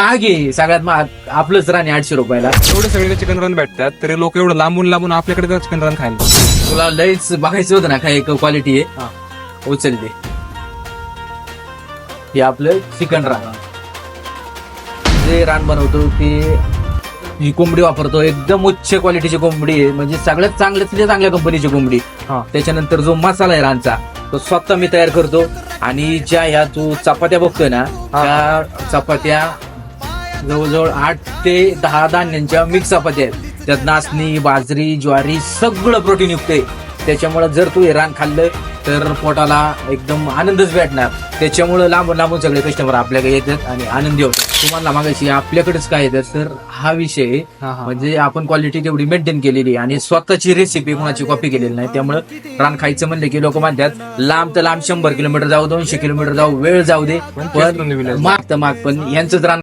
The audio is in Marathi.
आगे सगळ्यात महाग आपलंच राणे 800 रुपयाला. एवढे सगळे चिकन रन भेटतात तरी लोक एवढं लांबून लांबून आपल्याकडे चिकन रन खायला. तुला लयच बघायचं होतं ना काय क्वालिटी आहे. उचलते हे आपलं चिकन रान. जे रान बनवतो ते ही कोंबडी वापरतो, एकदम उच्च क्वालिटीची कोंबडी आहे, म्हणजे सगळ्यात चांगल्या कंपनीची कोंबडी. त्याच्यानंतर जो मसाला आहे रानचा तो स्वतः मी तयार करतो. आणि ज्या ह्या तू चपात्या बघतोय ना त्या चपात्या जवळजवळ 8 ते 10 धान्यांच्या मिक्स चपात्या आहेत. त्यात नाचणी, बाजरी, ज्वारी सगळं प्रोटीन युक्त आहे. त्याच्यामुळे जर तू हे रान खाल्लं तर पोटाला एकदम आनंदच भेटणार. त्याच्यामुळे लांबून लांबून सगळे कस्टमर आपल्याकडे येतात आणि आनंदी होतात. तुम्हाला मागायची आपल्याकडेच काय येतात तर हा विषय म्हणजे आपण क्वालिटी तेवढी मेंटेन केलेली आणि स्वतःची रेसिपी कोणाची कॉपी केलेली नाही. त्यामुळे रान खायचं म्हणलं की लोक म्हणतात लांब तर लांब 100 किलोमीटर जाऊ, 200 किलोमीटर जाऊ, वेळ जाऊ दे, पण माग तर माग पण यांचंच रान